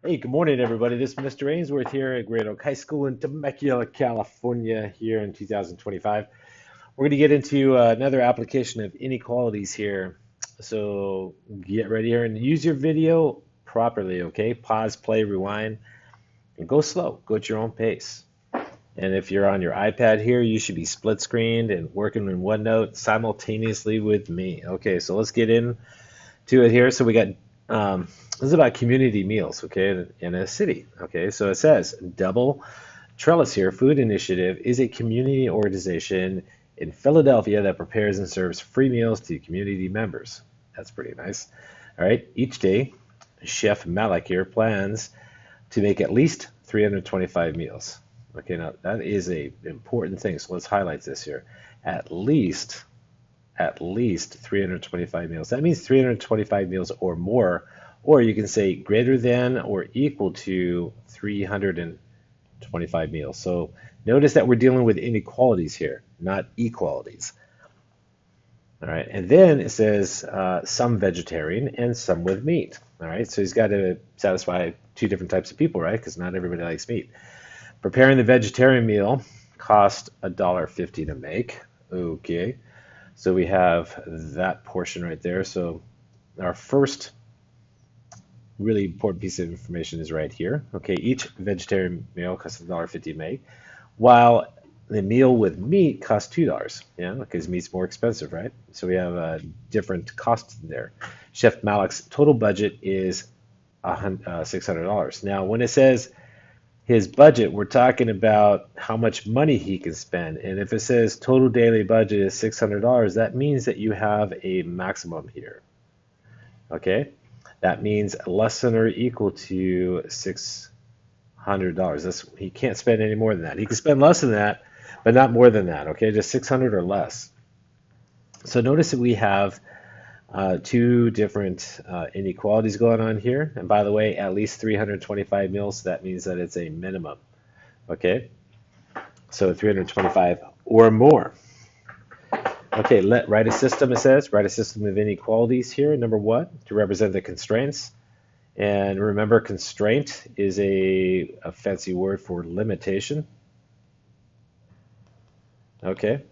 Hey, good morning, everybody. This is Mr. Aynesworth here at Great Oak High School in Temecula, California, here in 2025. We're going to get into another application of inequalities here. So get ready here and use your video properly, okay? Pause, play, rewind, and go slow. Go at your own pace. And if you're on your iPad here, you should be split screened and working in OneNote simultaneously with me. Okay, so let's get into it here. So we got this is about community meals, okay, in a city. Okay, so it says Double Trellis here Food Initiative is a community organization in Philadelphia that prepares and serves free meals to community members. That's pretty nice. All right, each day, Chef Malik here plans to make at least 325 meals. Okay, now that is a important thing. So let's highlight this here. At least at least 325 meals. That means 325 meals or more, or you can say greater than or equal to 325 meals. So notice that we're dealing with inequalities here, not equalities. All right, and then it says some vegetarian and some with meat. All right, so he's got to satisfy two different types of people, right? Because not everybody likes meat. Preparing the vegetarian meal cost $1.50 to make. Okay. So we have that portion right there. So our first really important piece of information is right here. Okay, each vegetarian meal costs $1.50 to make, while the meal with meat costs $2. Yeah, because meat's more expensive, right? So we have a different cost there. Chef Malik's total budget is $600. Now, when it says his budget, we're talking about how much money he can spend. And if it says total daily budget is $600, that means that you have a maximum here. Okay? That means less than or equal to $600. He can't spend any more than that. He can spend less than that, but not more than that. Okay? Just 600 or less. So notice that we have two different inequalities going on here. And by the way, at least 325 meals, that means that it's a minimum. Okay, so 325 or more. Okay, write a system, it says. Write a system of inequalities here, number one, to represent the constraints. And remember, constraint is a fancy word for limitation. Okay,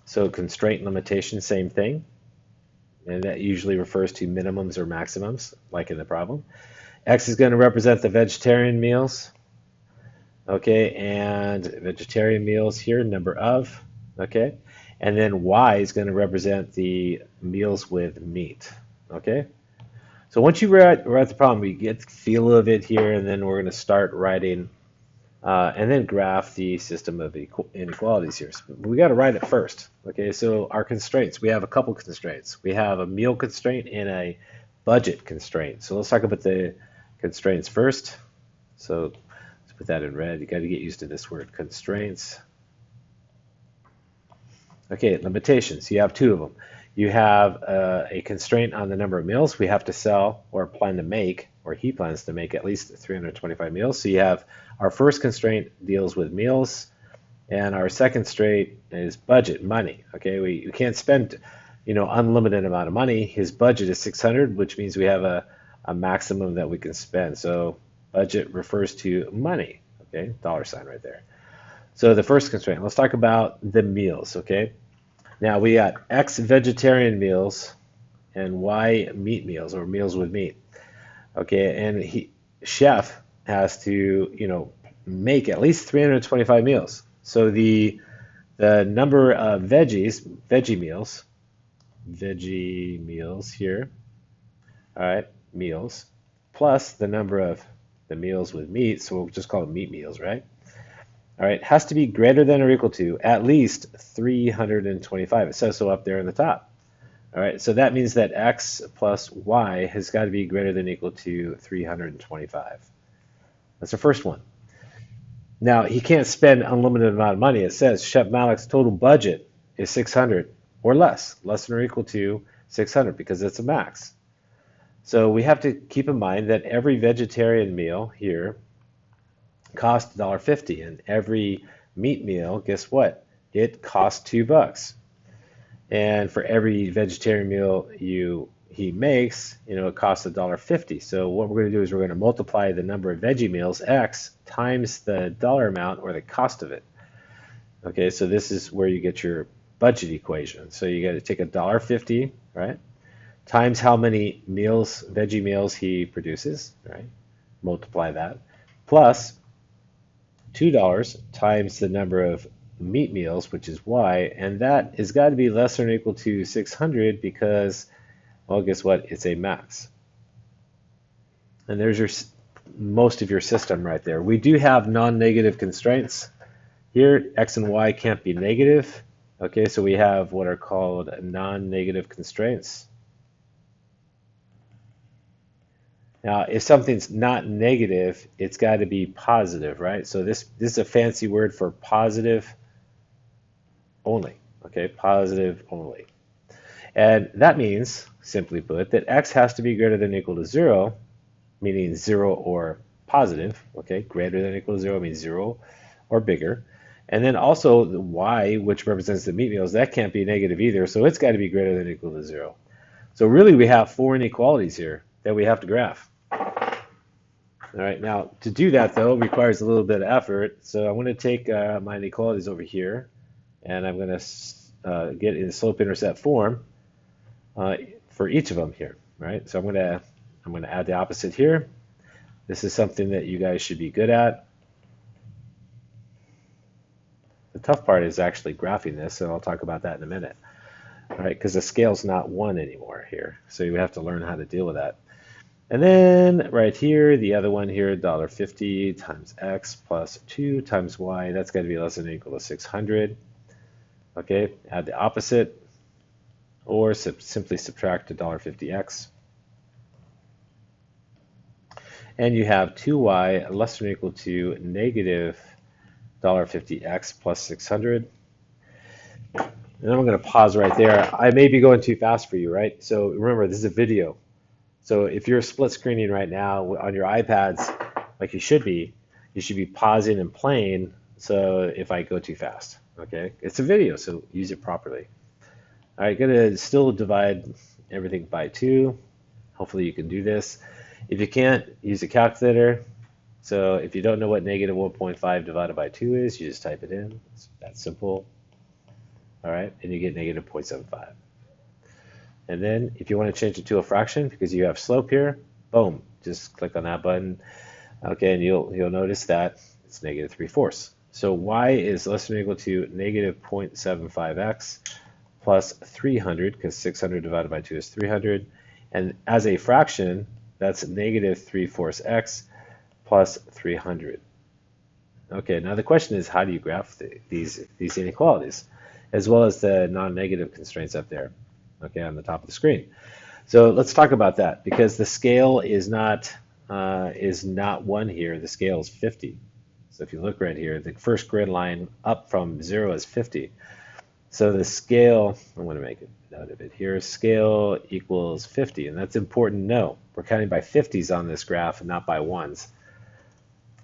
so constraint and limitation, same thing. And that usually refers to minimums or maximums, like in the problem. X is going to represent the vegetarian meals. Okay, and vegetarian meals here, number of. Okay, and then Y is going to represent the meals with meat. Okay, so once you write the problem, we get the feel of it here, and then we're going to start writing and then graph the system of inequalities here. So we got to write it first. Okay, so our constraints, we have a couple constraints. We have a meal constraint and a budget constraint. So let's talk about the constraints first. So let's put that in red. You got to get used to this word, constraints. Okay, limitations. You have two of them. You have a constraint on the number of meals we have to sell or plan to make, or he plans to make at least 325 meals. So you have our first constraint deals with meals, and our second constraint is budget, money. Okay, we can't spend, unlimited amount of money. His budget is 600, which means we have a maximum that we can spend. So budget refers to money. Okay, dollar sign right there. So the first constraint, let's talk about the meals, okay? Now we got X vegetarian meals and Y meat meals or meals with meat. Okay, and chef has to, make at least 325 meals. So the number of veggie meals here, all right, meals, plus the number of the meals with meat, so we'll just call them meat meals, right? All right, has to be greater than or equal to at least 325. It says so up there in the top. All right, so that means that X plus Y has got to be greater than or equal to 325. That's the first one. Now, he can't spend unlimited amount of money. It says Chef Malik's total budget is 600 or less than or equal to 600 because it's a max. So we have to keep in mind that every vegetarian meal here costs $1.50, and every meat meal, guess what? It costs $2. And for every vegetarian meal he makes, it costs $1.50. So what we're going to do is we're going to multiply the number of veggie meals, X, times the dollar amount or the cost of it. Okay, so this is where you get your budget equation. So you got to take $1.50, right, times how many meals, veggie meals he produces, right? Multiply that, plus $2 times the number of meat meals, which is Y, and that has got to be less than or equal to 600 because, well, guess what? It's a max. And there's your most of your system right there. We do have non-negative constraints. Here, X and Y can't be negative. Okay, so we have what are called non-negative constraints. Now, if something's not negative, it's got to be positive, right? So this is a fancy word for positive only, okay? Positive only. And that means, simply put, that X has to be greater than or equal to 0, meaning 0 or positive, okay? Greater than or equal to 0 means 0 or bigger. And then also the Y, which represents the meat meals, that can't be negative either, so it's got to be greater than or equal to 0. So really we have 4 inequalities here that we have to graph. All right, now to do that though requires a little bit of effort. So I'm going to take my inequalities over here, and I'm going to get in slope-intercept form for each of them here. Right? So I'm going to add the opposite here. This is something that you guys should be good at. The tough part is actually graphing this, and I'll talk about that in a minute. All right, because the scale's not 1 anymore here, so you have to learn how to deal with that. And then right here, the other one here, $1.50 times X plus 2 times Y, that's got to be less than or equal to 600. Okay, add the opposite, or simply subtract $1.50X. And you have 2Y less than or equal to negative $1.50X plus 600. And then I'm going to pause right there. I may be going too fast for you, right? So remember, this is a video. So if you're split screening right now on your iPads, like you should be pausing and playing. So if I go too fast, okay, it's a video, so use it properly. All right, gonna still divide everything by 2. Hopefully you can do this. If you can't, use a calculator. So if you don't know what negative 1.5 divided by 2 is, you just type it in. It's that simple. All right, and you get negative 0.75. And then if you want to change it to a fraction because you have slope here, boom, just click on that button. Okay, and you'll notice that it's negative 3/4. So Y is less than or equal to negative 0.75x plus 300, because 600 divided by 2 is 300. And as a fraction, that's negative 3/4 x plus 300. Okay, now the question is, how do you graph these inequalities, as well as the non-negative constraints up there, okay, on the top of the screen. So let's talk about that, because the scale is not 1 here. The scale is 50. So if you look right here, the first grid line up from 0 is 50. So the scale, I'm going to make a note of it here, scale equals 50, and that's important to know. We're counting by 50s on this graph and not by 1s.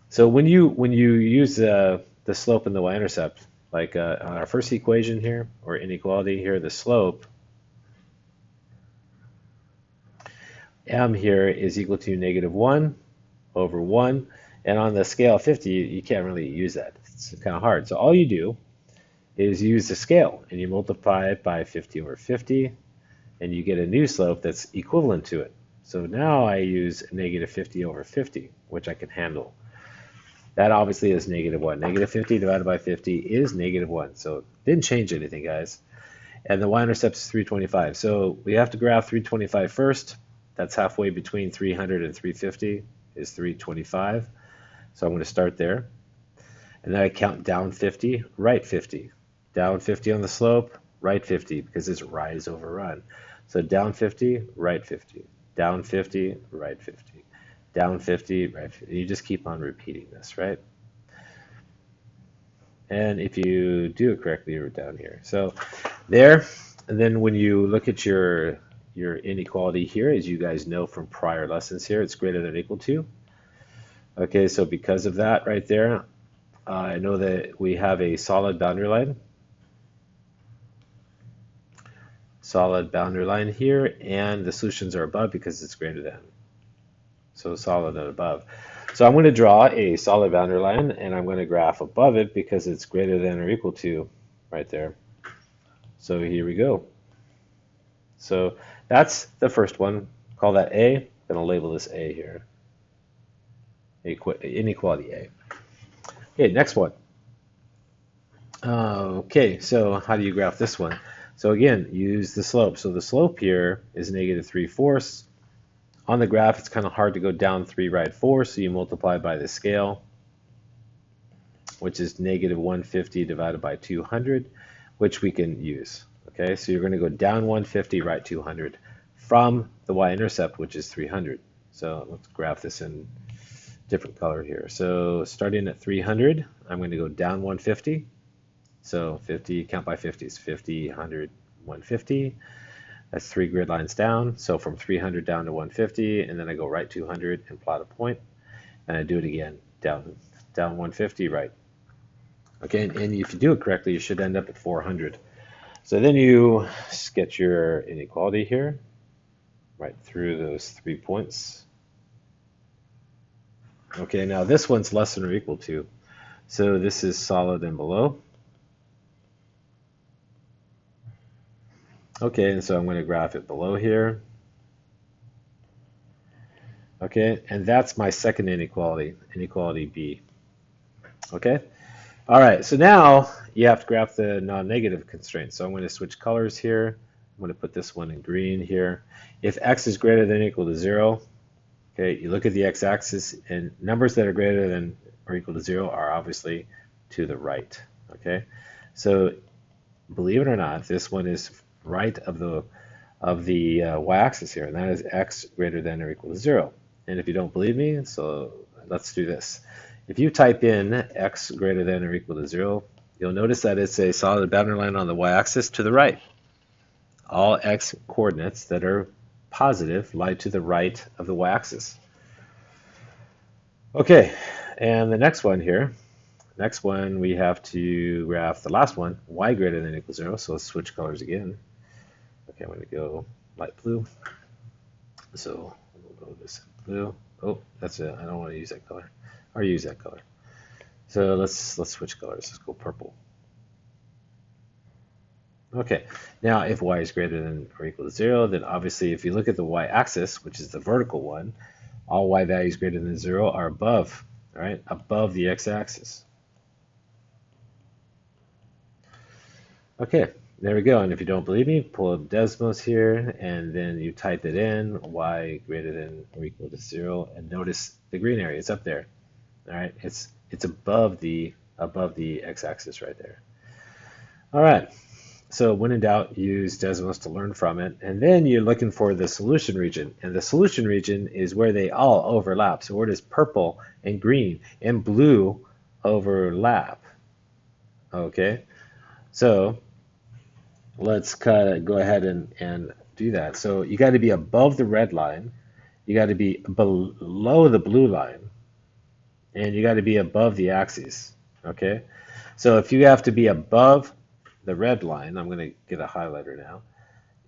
So when you use the slope and the y-intercept, like on our first equation here, or inequality here, the slope, m here is equal to negative 1 over 1. And on the scale of 50, you can't really use that. It's kind of hard. So all you do is use the scale, and you multiply it by 50 over 50, and you get a new slope that's equivalent to it. So now I use negative 50 over 50, which I can handle. That obviously is negative 1. Negative 50 divided by 50 is negative 1. So it didn't change anything, guys. And the y-intercept is 325. So we have to graph 325 first. That's halfway between 300 and 350 is 325. So I'm going to start there. And then I count down 50, right 50. Down 50 on the slope, right 50, because it's rise over run. So down 50, right 50. Down 50, right 50. Down 50, right 50. You just keep on repeating this, right? And if you do it correctly, you're down here. So there, and then when you look at your inequality here, as you guys know from prior lessons here, it's greater than or equal to. Okay, so because of that right there, I know that we have a solid boundary line. solid boundary line here, and the solutions are above because it's greater than. So solid and above. So I'm going to draw a solid boundary line, and I'm going to graph above it because it's greater than or equal to right there. So here we go. So that's the first one. Call that A. I'm going to label this A here. Inequality A. Okay, next one. Okay, so how do you graph this one? So again, use the slope. So the slope here is negative 3/4. On the graph, it's kind of hard to go down 3 right 4, so you multiply by the scale, which is negative 150 divided by 200, which we can use. Okay, so you're going to go down 150, right 200 from the y-intercept, which is 300. So let's graph this in different color here. So starting at 300, I'm going to go down 150. So 50, count by 50s, 50, 100, 150. That's 3 grid lines down. So from 300 down to 150, and then I go right 200 and plot a point, and I do it again, down 150, right. Okay, and if you do it correctly, you should end up at 400. So then you sketch your inequality here, right through those 3 points. Okay, now this one's less than or equal to. So this is solid and below. Okay, and so I'm going to graph it below here. Okay, and that's my second inequality, inequality B. Okay, all right, so now you have to graph the non-negative constraint. So I'm going to switch colors here. I'm going to put this one in green here. If x is greater than or equal to 0, okay, you look at the x-axis, and numbers that are greater than or equal to 0 are obviously to the right. Okay, so believe it or not, this one is right of the y-axis here, and that is x greater than or equal to 0. And if you don't believe me, so let's do this. If you type in x greater than or equal to 0, you'll notice that it's a solid boundary line on the y-axis to the right. All x coordinates that are positive lie to the right of the y-axis. Okay, and the next one here, next one we have to graph the last one, y greater than or equal to 0, so let's switch colors again. Okay, I'm going to go light blue. So we'll go this blue. Oh, that's it. I don't want to use that color. Or use that color. So let's switch colors. Let's go purple. Okay, now if y is greater than or equal to 0, then obviously if you look at the y-axis, which is the vertical one, all y values greater than 0 are above, all right, above the x-axis. Okay, there we go. And if you don't believe me, pull up Desmos here, and then you type it in, y greater than or equal to 0, and notice the green area. It's up there. All right, it's above the x-axis right there. All right. So when in doubt, use Desmos to learn from it, and then you're looking for the solution region, and the solution region is where they all overlap. So where does purple and green and blue overlap? Okay, so let's go ahead and do that. So you got to be above the red line, you got to be below the blue line, and you got to be above the axes. Okay, so if you have to be above the red line, I'm going to get a highlighter now,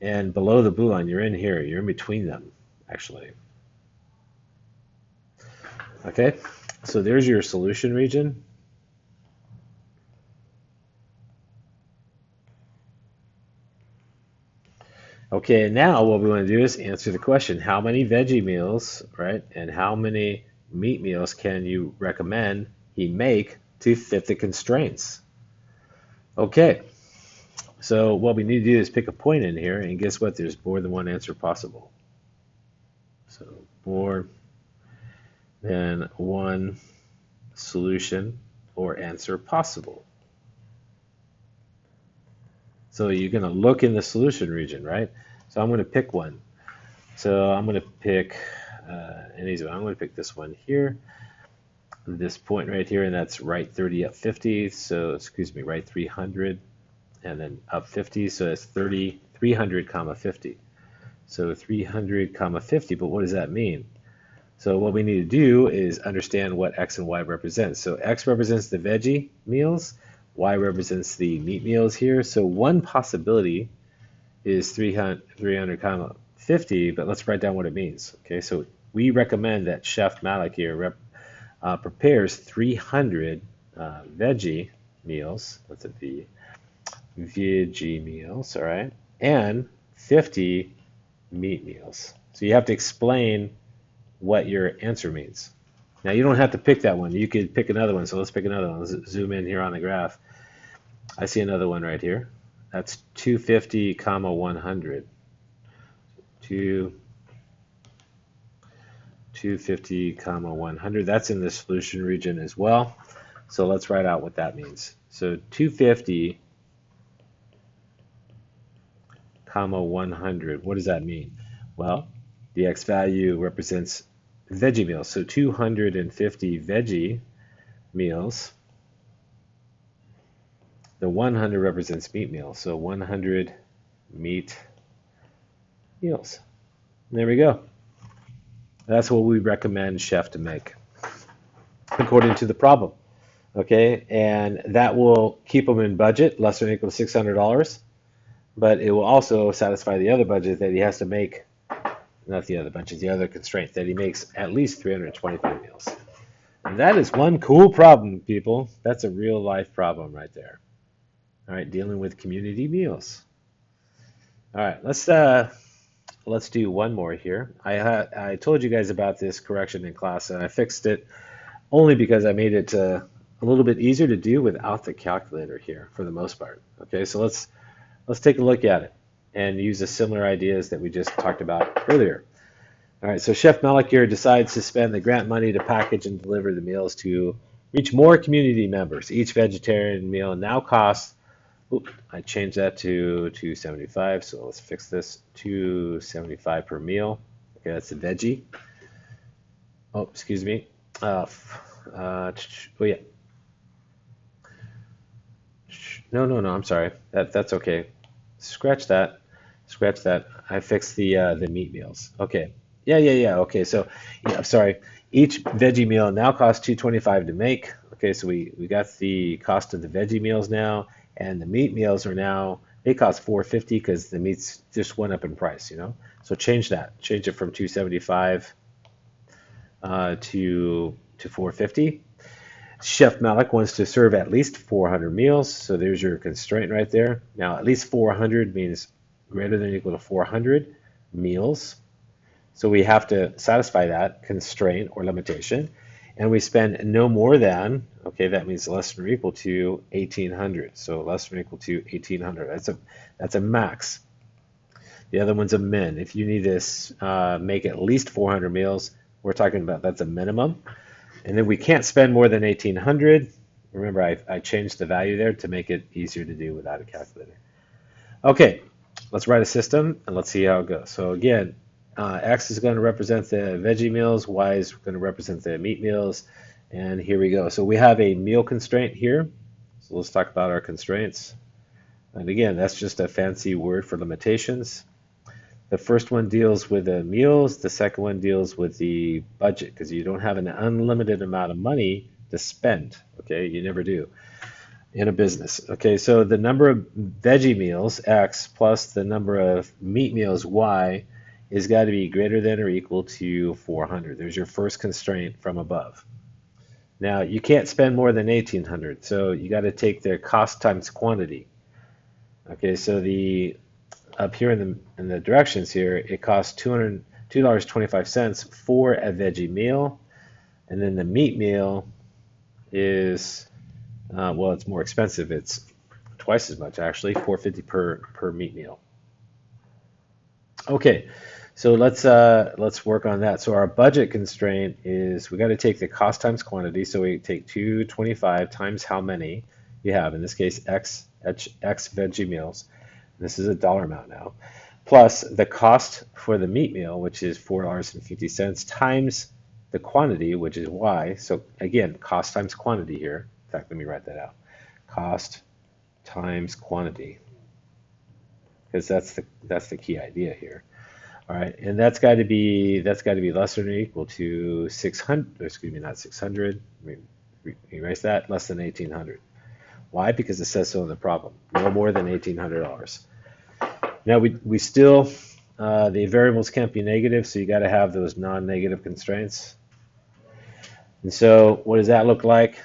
and below the blue line, you're in here, you're in between them, actually. Okay, so there's your solution region. Okay, now what we want to do is answer the question, how many veggie meals, right, and how many meat meals can you recommend he make to fit the constraints? Okay. So what we need to do is pick a point in here, and guess what? There's more than one answer possible. So more than one solution or answer possible. So you're going to look in the solution region, right? So I'm going to pick one. So I'm going to pick an easy one. I'm going to pick this one here, this point right here, and that's right 30 up 50. So excuse me, right 300. And then up 50, so that's 300 comma 50. So 300 comma 50, but what does that mean? So what we need to do is understand what x and y represents. So x represents the veggie meals, y represents the meat meals here. So one possibility is 300 comma 50, but let's write down what it means. Okay, so we recommend that Chef Malik here prepares 300 veggie meals. That's a V. Veggie meals, all right, and 50 meat meals. So you have to explain what your answer means. Now you don't have to pick that one. You could pick another one. So let's pick another one. Let's zoom in here on the graph. I see another one right here. That's 250 comma 100. 250 comma 100. That's in the solution region as well. So let's write out what that means. So 250 comma 100. What does that mean? Well, the x value represents veggie meals. So 250 veggie meals. The 100 represents meat meals. So 100 meat meals. And there we go. That's what we recommend Chef to make according to the problem. Okay, and that will keep them in budget, less than or equal to $600, but it will also satisfy the other budget that he has to make, not the other budget, the other constraint, that he makes at least 325 meals. And that is one cool problem, people. That's a real life problem right there. All right, dealing with community meals. All right, let's do one more here. I told you guys about this correction in class, and I fixed it only because I made it a little bit easier to do without the calculator here for the most part. Okay, so let's take a look at it and use the similar ideas that we just talked about earlier. All right, so Chef Malik here decides to spend the grant money to package and deliver the meals to reach more community members. Each vegetarian meal now costs, I changed that to $2.75, so let's fix this, $2.75 per meal. Okay, that's a veggie. Oh, excuse me. Oh yeah. No, I'm sorry. That's okay. Scratch that. I fixed the meat meals. Okay. Yeah. Okay, so yeah, I'm sorry. Each veggie meal now costs $2.25 to make. Okay, so we got the cost of the veggie meals now, and the meat meals are now, they cost $4.50 because the meats just went up in price, you know. So change that. Change it from $2.75 to $4.50. Chef Malik wants to serve at least 400 meals, so there's your constraint right there. Now, at least 400 means greater than or equal to 400 meals. So we have to satisfy that constraint or limitation, and we spend no more than, okay, that means less than or equal to 1,800. So less than or equal to 1,800. That's a max. The other one's a min. If you need to make at least 400 meals, we're talking about that's a minimum. And then we can't spend more than 1,800. Remember, I changed the value there to make it easier to do without a calculator. Okay, let's write a system and let's see how it goes. So again, X is going to represent the veggie meals, Y is going to represent the meat meals, and here we go. So we have a meal constraint here. So let's talk about our constraints. And again, that's just a fancy word for limitations. The first one deals with the meals. The second one deals with the budget, because you don't have an unlimited amount of money to spend. Okay, you never do in a business. Okay, so the number of veggie meals, X, plus the number of meat meals, Y, is got to be greater than or equal to 400. There's your first constraint from above. Now, you can't spend more than 1,800, so you got to take the cost times quantity. Okay, so up here in the directions here, it costs $2.25 for a veggie meal, and then the meat meal is, well, it's more expensive. It's twice as much actually, $4.50 per meat meal. Okay, so let's work on that. So our budget constraint is we got to take the cost times quantity. So we take 225 times how many you have. In this case, X veggie meals. This is a dollar amount now, plus the cost for the meat meal, which is $4.50, times the quantity, which is Y. So again, cost times quantity here. In fact, let me write that out. Cost times quantity, because that's the key idea here. All right, and that's got to be less than or equal to 600. Excuse me, not 600. Let me erase that. Less than 1,800. Why? Because it says so in the problem. No more than $1,800. Now we still, the variables can't be negative, so you got to have those non-negative constraints. And so what does that look like?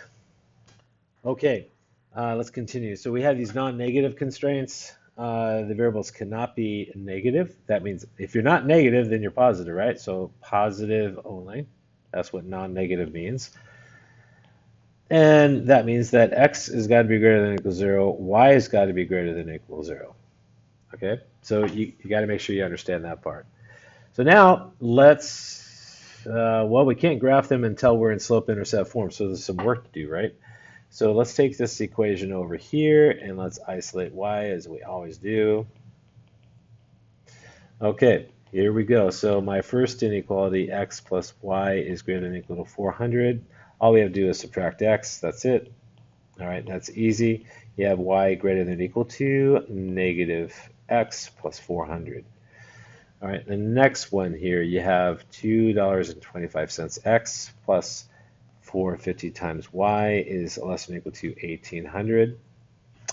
Okay, let's continue. So we have these non-negative constraints. The variables cannot be negative. That means if you're not negative, then you're positive, right? So positive only. That's what non-negative means. And that means that x has got to be greater than or equal to 0, y has got to be greater than or equal to 0. Okay, so you got to make sure you understand that part. So now well, we can't graph them until we're in slope-intercept form, so there's some work to do, right? So let's take this equation over here and let's isolate y as we always do. Okay, here we go. So my first inequality, x plus y is greater than or equal to 400. All we have to do is subtract x, that's it. All right, that's easy. You have y greater than or equal to negative x plus 400. All right, the next one here, you have $2.25 x plus 450 times y is less than or equal to 1800.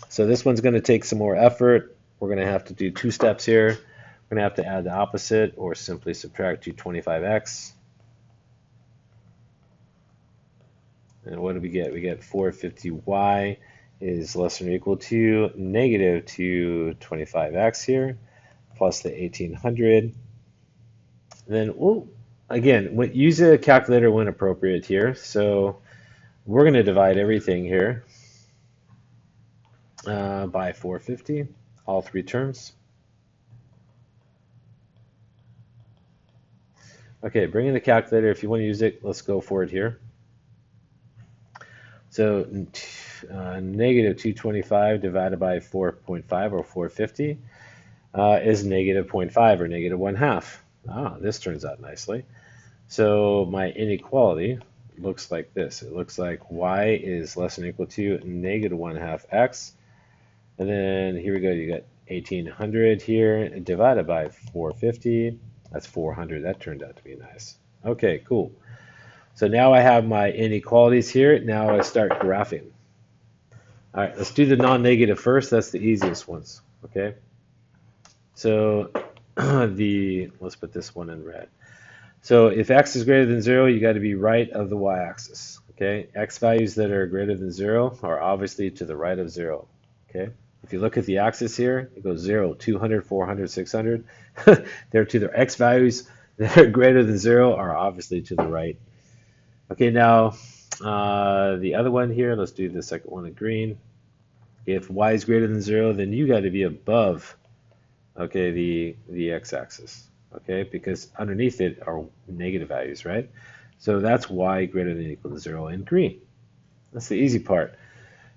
So this one's going to take some more effort. We're going to have to do two steps here. We're going to have to add the opposite or simply subtract 225x. And what do we get? We get 450y is less than or equal to negative 225x here, plus the 1800. Then we'll, again, use a calculator when appropriate here. So we're going to divide everything here by 450, all three terms. Okay, bring in the calculator. If you want to use it, let's go for it here. So negative 225 divided by 4.5 or 450 is negative 0.5 or negative 1/2. Ah, this turns out nicely. So my inequality looks like this. It looks like y is less than or equal to negative 1/2 x. And then here we go. You got 1800 here divided by 450. That's 400. That turned out to be nice. Okay, cool. So now I have my inequalities here. Now I start graphing. All right, let's do the non-negative first. That's the easiest ones, okay? So let's put this one in red. So if x is greater than 0, you got to be right of the y-axis, okay? X values that are greater than 0 are obviously to the right of 0, okay? If you look at the axis here, it goes 0, 200, 400, 600. They're to their x values that are greater than 0 are obviously to the right. Okay, now the other one here, let's do the second one in green. If y is greater than 0, then you got to be above, okay, the x-axis, okay, because underneath it are negative values, right? So that's y greater than or equal to 0 in green. That's the easy part.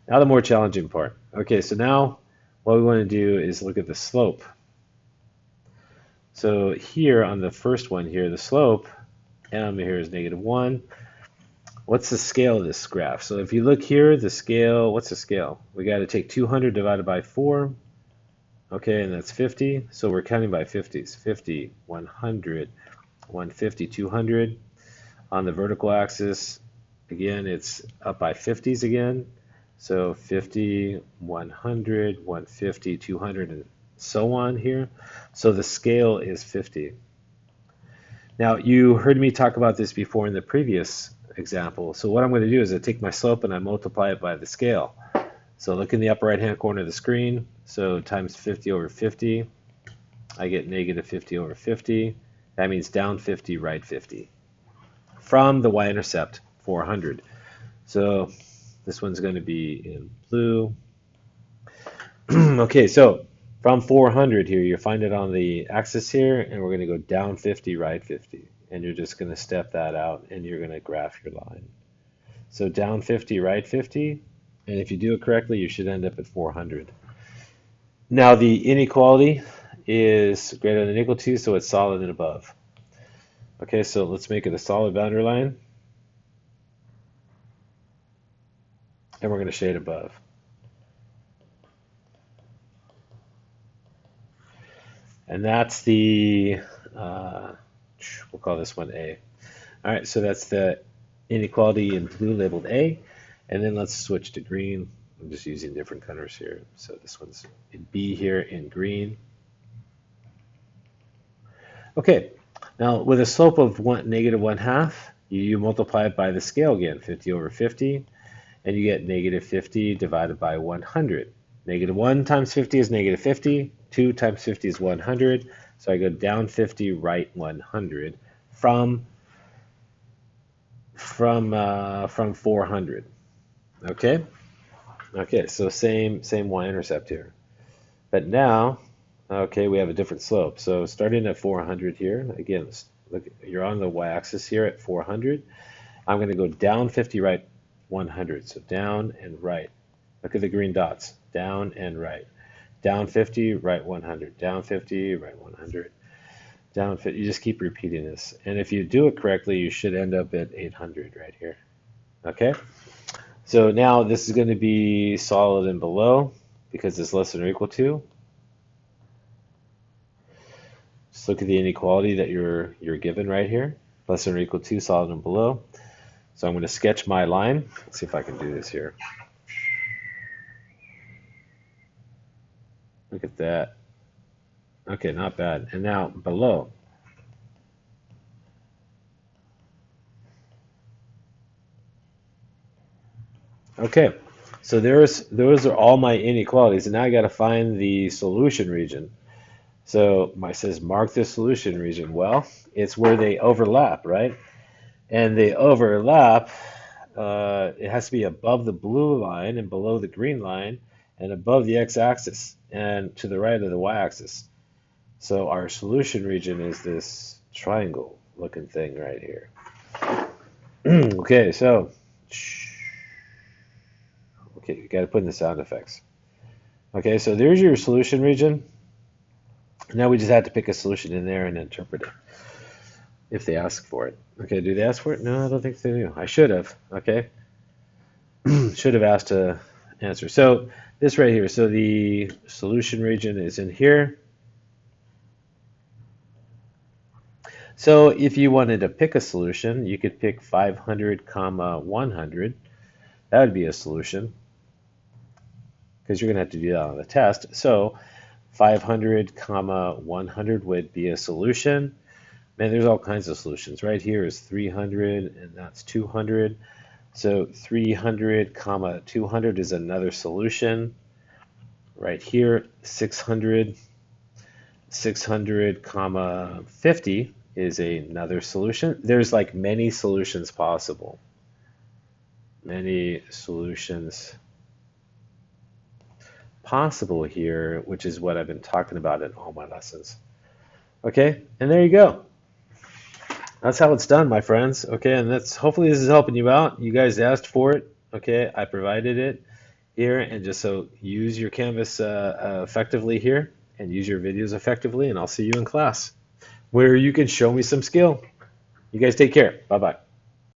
Now the more challenging part. Okay, so now what we want to do is look at the slope. So here on the first one here, the slope, m here is -1. What's the scale of this graph? So if you look here, the scale, what's the scale? We got to take 200 divided by 4. Okay, and that's 50. So we're counting by 50s. 50, 100, 150, 200. On the vertical axis, again, it's up by 50s again. So 50, 100, 150, 200, and so on here. So the scale is 50. Now, you heard me talk about this before in the previous example. So what I'm going to do is I take my slope and I multiply it by the scale. So look in the upper right hand corner of the screen. So times 50 over 50, I get negative 50 over 50. That means down 50, right 50. From the y-intercept, 400. So this one's going to be in blue. Okay, so from 400 here, you find it on the axis here, and we're going to go down 50, right 50. And you're just going to step that out, and you're going to graph your line. So down 50, right 50, and if you do it correctly, you should end up at 400. Now the inequality is greater than or equal to, so it's solid and above. Okay, so let's make it a solid boundary line. And we're going to shade above. And that's the, we'll call this one A. All right, so that's the inequality in blue labeled A. And then let's switch to green. I'm just using different colors here. So this one's in B here in green. Okay, now with a slope of negative 1/2, you multiply it by the scale again, 50 over 50, and you get negative 50 divided by 100. Negative 1 times 50 is negative 50, 2 times 50 is 100, so I go down 50, right 100 from 400. Okay? Okay, so same y-intercept here. But now, okay, we have a different slope. So starting at 400 here, again, look, you're on the y-axis here at 400. I'm going to go down 50, right 100. So down and right. Look at the green dots. Down and right. Down 50, right 100. Down 50, right 100. Down 50. You just keep repeating this. And if you do it correctly, you should end up at 800 right here. Okay? So now this is going to be solid and below because it's less than or equal to. Just look at the inequality that you're given right here. Less than or equal to, solid and below. So I'm going to sketch my line. Let's see if I can do this here. Look at that. Okay, not bad. And now below. Okay, so those are all my inequalities, and now I got to find the solution region. So it says mark the solution region. Well, it's where they overlap, right? And they overlap. It has to be above the blue line and below the green line, and above the x-axis and to the right of the y-axis. So our solution region is this triangle-looking thing right here. Okay, so. Okay, you got to put in the sound effects. Okay, so there's your solution region. Now we just have to pick a solution in there and interpret it if they ask for it. Okay, do they ask for it? No, I don't think they do. I should have. Okay, should have asked to answer. So this right here. So the solution region is in here. So if you wanted to pick a solution, you could pick 500, 100. That would be a solution, because you're going to have to do that on the test. So 500, 100 would be a solution. Man, there's all kinds of solutions. Right here is 300, and that's 200. So 300, 200 is another solution. Right here, 600, 50 is another solution. There's like many solutions possible. Many solutions possible here, which is what I've been talking about in all my lessons. Okay, and there you go. That's how it's done, my friends. Okay, and that's hopefully this is helping you out. You guys asked for it. Okay, I provided it here, and just so use your Canvas effectively here, and use your videos effectively, and I'll see you in class where you can show me some skill. You guys take care. Bye-bye.